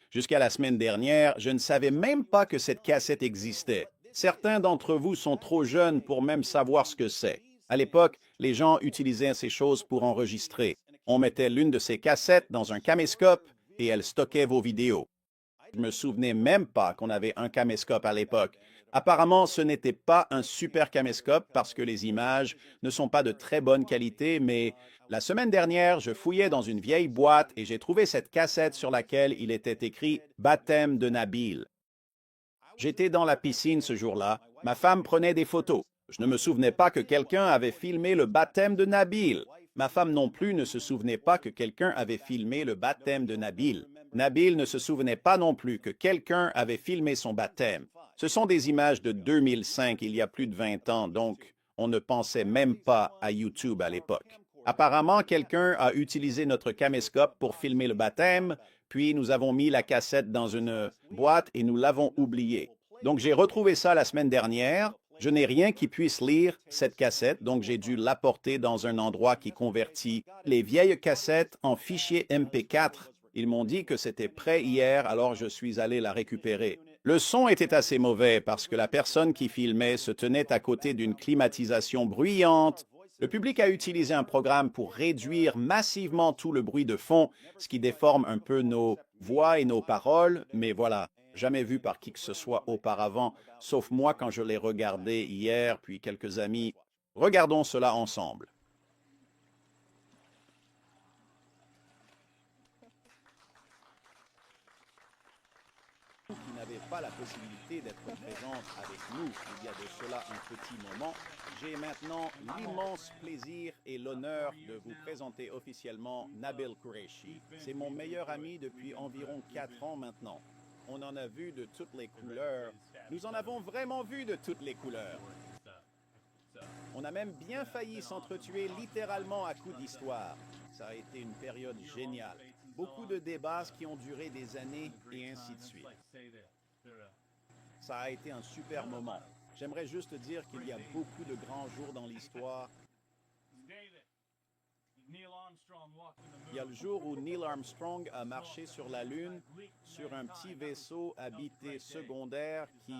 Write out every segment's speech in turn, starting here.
Jusqu'à la semaine dernière, je ne savais même pas que cette cassette existait. Certains d'entre vous sont trop jeunes pour même savoir ce que c'est. À l'époque, les gens utilisaient ces choses pour enregistrer. On mettait l'une de ces cassettes dans un caméscope et elle stockait vos vidéos. Je me souvenais même pas qu'on avait un caméscope à l'époque. Apparemment, ce n'était pas un super caméscope parce que les images ne sont pas de très bonne qualité, mais la semaine dernière, je fouillais dans une vieille boîte et j'ai trouvé cette cassette sur laquelle il était écrit Baptême de Nabil. J'étais dans la piscine ce jour-là. Ma femme prenait des photos. Je ne me souvenais pas que quelqu'un avait filmé le baptême de Nabil. Ma femme non plus ne se souvenait pas que quelqu'un avait filmé le baptême de Nabil. Nabil ne se souvenait pas non plus que quelqu'un avait filmé son baptême. Ce sont des images de 2005, il y a plus de 20 ans, donc on ne pensait même pas à YouTube à l'époque. Apparemment, quelqu'un a utilisé notre caméscope pour filmer le baptême, puis nous avons mis la cassette dans une boîte et nous l'avons oubliée. Donc j'ai retrouvé ça la semaine dernière. Je n'ai rien qui puisse lire cette cassette, donc j'ai dû l'apporter dans un endroit qui convertit les vieilles cassettes en fichiers MP4. Ils m'ont dit que c'était prêt hier, alors je suis allé la récupérer. Le son était assez mauvais parce que la personne qui filmait se tenait à côté d'une climatisation bruyante. Le public a utilisé un programme pour réduire massivement tout le bruit de fond, ce qui déforme un peu nos voix et nos paroles, mais voilà, jamais vu par qui que ce soit auparavant, sauf moi quand je l'ai regardé hier, puis quelques amis. Regardons cela ensemble. Qui n'avait pas la possibilité d'être présente avec nous il y a de cela un petit moment, j'ai maintenant l'immense plaisir et l'honneur de vous présenter officiellement Nabil Qureshi. C'est mon meilleur ami depuis environ 4 ans maintenant. On en a vu de toutes les couleurs. Nous en avons vraiment vu de toutes les couleurs. On a même bien failli s'entretuer littéralement à coups d'histoire. Ça a été une période géniale. Beaucoup de débats qui ont duré des années et ainsi de suite. Ça a été un super moment. J'aimerais juste dire qu'il y a beaucoup de grands jours dans l'histoire. Il y a le jour où Neil Armstrong a marché sur la Lune sur un petit vaisseau habité secondaire qui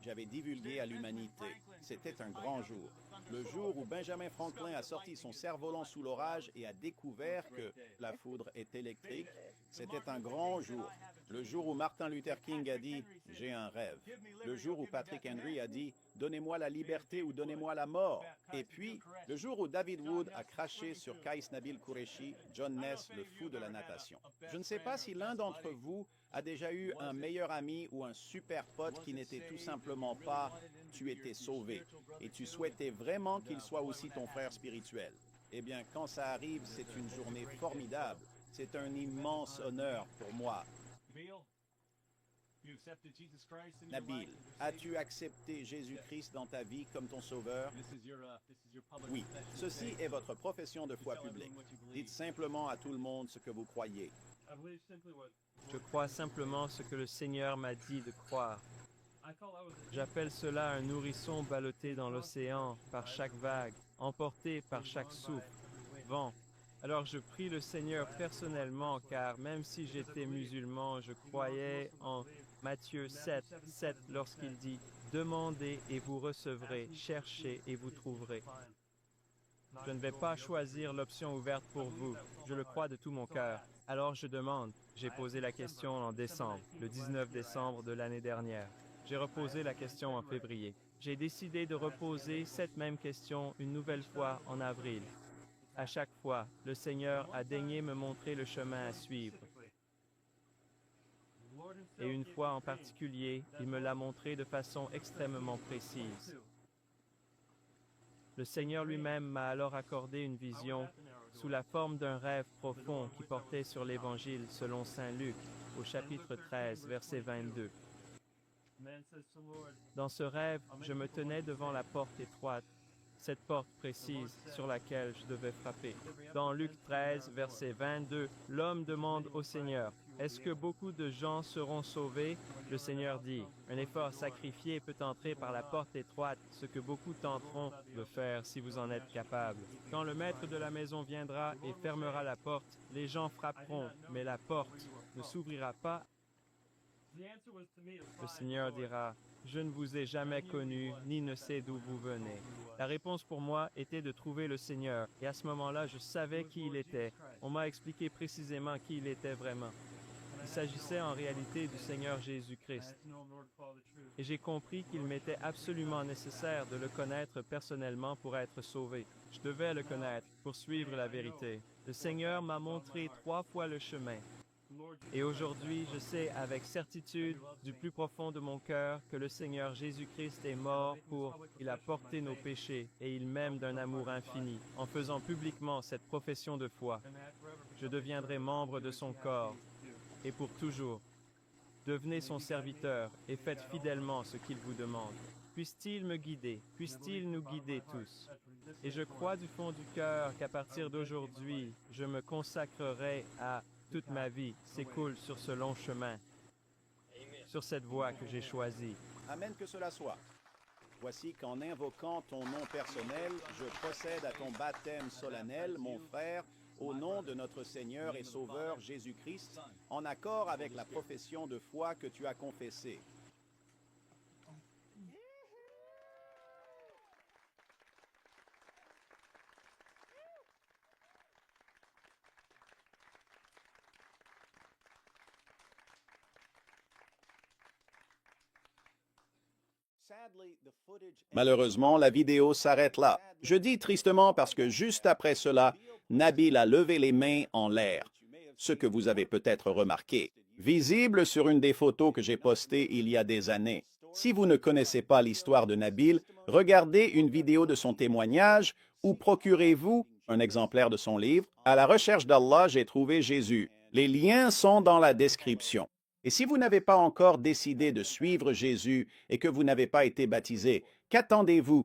j'avais divulgué à l'humanité. C'était un grand jour. Le jour où Benjamin Franklin a sorti son cerf-volant sous l'orage et a découvert que la foudre est électrique, c'était un grand jour. Le jour où Martin Luther King a dit « J'ai un rêve ». Le jour où Patrick Henry a dit « Donnez-moi la liberté ou donnez-moi la mort ». Et puis, le jour où David Wood a craché sur Kais Nabil Qureshi, John Ness, le fou de la natation. Je ne sais pas si l'un d'entre vous a déjà eu un meilleur ami ou un super pote qui n'était tout simplement pas « tu étais sauvé » et tu souhaitais vraiment qu'il soit aussi ton frère spirituel. Eh bien, quand ça arrive, c'est une journée formidable. C'est un immense honneur pour moi. Nabil, as-tu accepté Jésus-Christ dans ta vie comme ton sauveur? Oui, ceci est votre profession de foi publique. Dites simplement à tout le monde ce que vous croyez. Je crois simplement ce que le Seigneur m'a dit de croire. J'appelle cela un nourrisson ballotté dans l'océan par chaque vague, emporté par chaque souffle, vent. Alors je prie le Seigneur personnellement, car même si j'étais musulman, je croyais en Matthieu 7, 7 lorsqu'il dit « Demandez et vous recevrez, cherchez et vous trouverez ». Je ne vais pas choisir l'option ouverte pour vous, je le crois de tout mon cœur. Alors je demande. J'ai posé la question en décembre, le 19 décembre de l'année dernière. J'ai reposé la question en février. J'ai décidé de reposer cette même question une nouvelle fois en avril. À chaque fois, le Seigneur a daigné me montrer le chemin à suivre. Et une fois en particulier, il me l'a montré de façon extrêmement précise. Le Seigneur lui-même m'a alors accordé une vision sous la forme d'un rêve profond qui portait sur l'Évangile selon saint Luc, au chapitre 13, verset 22. Dans ce rêve, je me tenais devant la porte étroite, cette porte précise sur laquelle je devais frapper. Dans Luc 13, verset 22, l'homme demande au Seigneur, Est-ce que beaucoup de gens seront sauvés? Le Seigneur dit, un effort sacrifié peut entrer par la porte étroite, ce que beaucoup tenteront de faire si vous en êtes capable. Quand le maître de la maison viendra et fermera la porte, les gens frapperont, mais la porte ne s'ouvrira pas. Le Seigneur dira, je ne vous ai jamais connu, ni ne sais d'où vous venez. La réponse pour moi était de trouver le Seigneur, et à ce moment-là, je savais qui il était. On m'a expliqué précisément qui il était vraiment. Il s'agissait en réalité du Seigneur Jésus-Christ. Et j'ai compris qu'il m'était absolument nécessaire de le connaître personnellement pour être sauvé. Je devais le connaître pour suivre la vérité. Le Seigneur m'a montré 3 fois le chemin. Et aujourd'hui, je sais avec certitude du plus profond de mon cœur que le Seigneur Jésus-Christ est mort il a porté nos péchés et il m'aime d'un amour infini. En faisant publiquement cette profession de foi, je deviendrai membre de son corps et pour toujours. Devenez son serviteur et faites fidèlement ce qu'il vous demande. Puisse-t-il me guider, puisse-t-il nous guider tous. Et je crois du fond du cœur qu'à partir d'aujourd'hui, je me consacrerai à toute ma vie s'écoule sur ce long chemin, sur cette voie que j'ai choisie. Amen que cela soit. Voici qu'en invoquant ton nom personnel, je procède à ton baptême solennel, mon frère, au nom de notre Seigneur et Sauveur Jésus-Christ, en accord avec la profession de foi que tu as confessée. Malheureusement, la vidéo s'arrête là. Je dis tristement parce que juste après cela, Nabil a levé les mains en l'air, ce que vous avez peut-être remarqué, visible sur une des photos que j'ai postées il y a des années. Si vous ne connaissez pas l'histoire de Nabil, regardez une vidéo de son témoignage ou procurez-vous un exemplaire de son livre. À la recherche d'Allah, j'ai trouvé Jésus. Les liens sont dans la description. Et si vous n'avez pas encore décidé de suivre Jésus et que vous n'avez pas été baptisé, qu'attendez-vous?